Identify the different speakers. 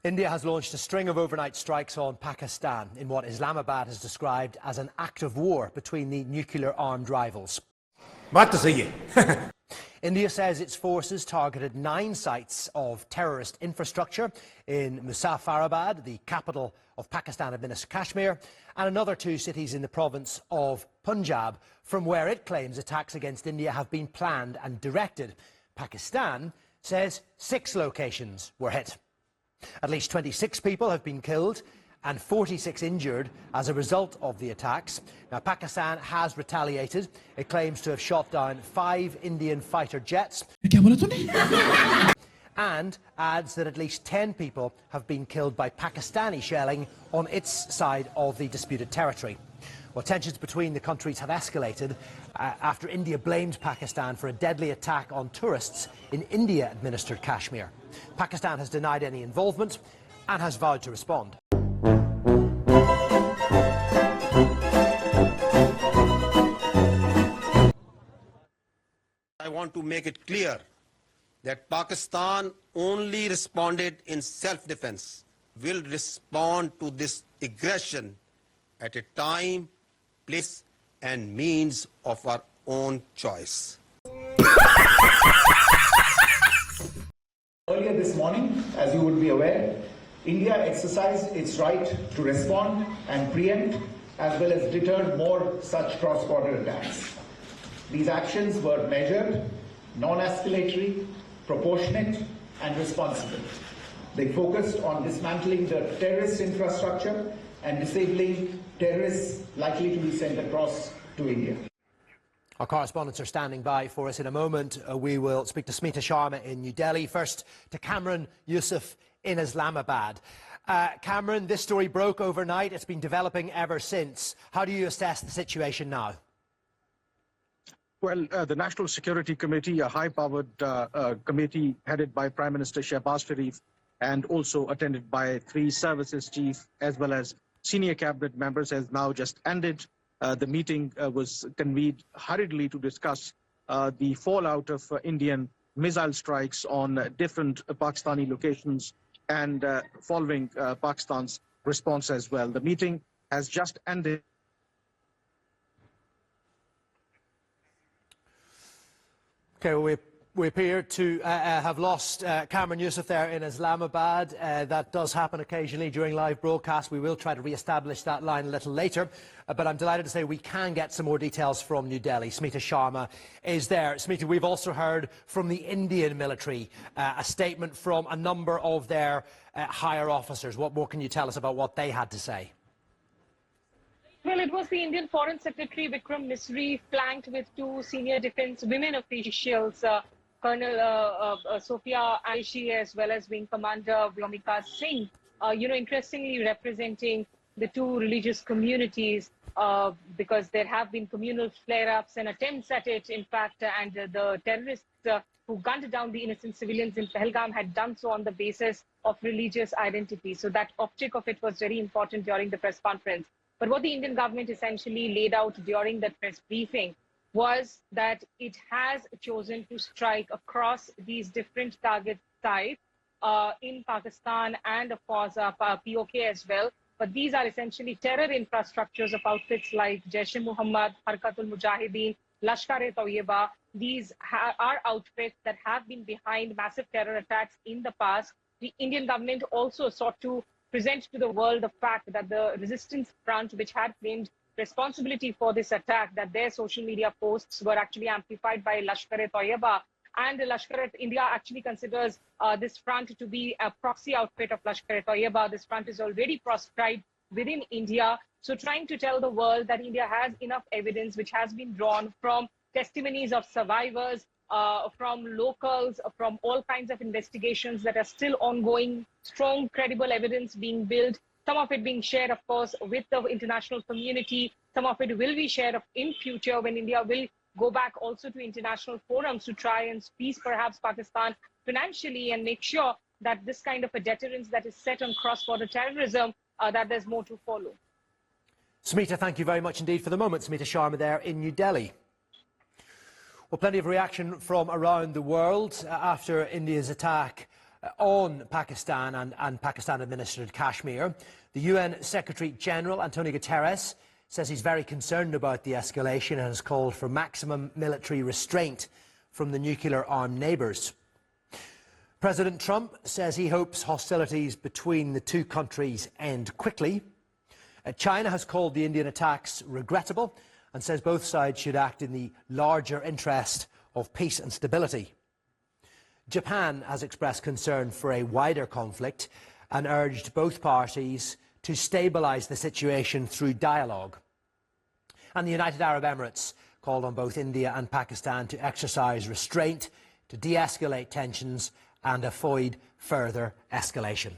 Speaker 1: India has launched a string of overnight strikes on Pakistan in what Islamabad has described as an act of war between the nuclear-armed rivals. India says its forces targeted 9 sites of terrorist infrastructure in Muzaffarabad, the capital of Pakistan-administered Kashmir, and another 2 cities in the province of Punjab, from where it claims attacks against India have been planned and directed. Pakistan says 6 locations were hit. At least 26 people have been killed and 46 injured as a result of the attacks. Now, Pakistan has retaliated. It claims to have shot down 5 Indian fighter jets and adds that at least 10 people have been killed by Pakistani shelling on its side of the disputed territory. Well, tensions between the countries have escalated after India blamed Pakistan for a deadly attack on tourists in India-administered Kashmir. Pakistan has denied any involvement and has vowed to respond.
Speaker 2: I want to make it clear that Pakistan only responded in self-defense, will respond to this aggression at a time, place and means of our own choice.
Speaker 3: Earlier this morning, as you would be aware, India exercised its right to respond and preempt as well as deter more such cross-border attacks. These actions were measured, non-escalatory, proportionate and responsible. They focused on dismantling the terrorist infrastructure and disabling terrorists likely to be sent across to India.
Speaker 1: Our correspondents are standing by for us in a moment. We will speak to Smita Sharma in New Delhi. First to Cameron Yusuf in Islamabad. Cameron, this story broke overnight. It's been developing ever since. How do you assess the situation now?
Speaker 4: Well, the National Security Committee, a high-powered committee headed by Prime Minister Shehbaz Sharif and also attended by 3 services chiefs as well as senior cabinet members, has now just ended. The meeting was convened hurriedly to discuss the fallout of Indian missile strikes on different Pakistani locations and following Pakistan's response as well. The meeting has just ended.
Speaker 1: Okay, well, we appear to have lost Cameron Yusuf there in Islamabad. That does happen occasionally during live broadcasts. We will try to re-establish that line a little later. But I'm delighted to say we can get some more details from New Delhi. Smita Sharma is there. Smita, we've also heard from the Indian military, a statement from a number of their higher officers. What more can you tell us about what they had to say?
Speaker 5: Well, it was the Indian Foreign Secretary Vikram Misri, flanked with 2 senior defense women officials, Colonel Sophia Aishi as well as Wing Commander Vyomika Singh, interestingly representing the 2 religious communities because there have been communal flare-ups and attempts at it, in fact, and the terrorists who gunned down the innocent civilians in Pahalgam had done so on the basis of religious identity. So that optic of it was very important during the press conference. But what the Indian government essentially laid out during that press briefing was that it has chosen to strike across these different target sites in Pakistan and, of course, POK as well. But these are essentially terror infrastructures of outfits like Jaish-e-Muhammad, Harkatul Mujahideen, Lashkar-e-Taiba. These are outfits that have been behind massive terror attacks in the past. The Indian government also sought to present to the world the fact that the resistance front, which had claimed responsibility for this attack, that their social media posts were actually amplified by Lashkar-e-Taiba, and India actually considers this front to be a proxy outfit of Lashkar-e-Taiba. This front is already proscribed within India. So trying to tell the world that India has enough evidence which has been drawn from testimonies of survivors, from locals, from all kinds of investigations that are still ongoing, strong, credible evidence being built, some of it being shared, of course, with the international community. Some of it will be shared in future when India will go back also to international forums to try and squeeze perhaps Pakistan financially and make sure that this kind of a deterrence that is set on cross-border terrorism, that there's more to follow.
Speaker 1: Smita, thank you very much indeed for the moment. Smita Sharma there in New Delhi. Well, plenty of reaction from around the world after India's attack on Pakistan and Pakistan-administered Kashmir. The UN Secretary-General, Antonio Guterres, says he's very concerned about the escalation and has called for maximum military restraint from the nuclear-armed neighbours. President Trump says he hopes hostilities between the two countries end quickly. China has called the Indian attacks regrettable and says both sides should act in the larger interest of peace and stability. Japan has expressed concern for a wider conflict and urged both parties to stabilise the situation through dialogue. And the United Arab Emirates called on both India and Pakistan to exercise restraint, to de-escalate tensions and avoid further escalation.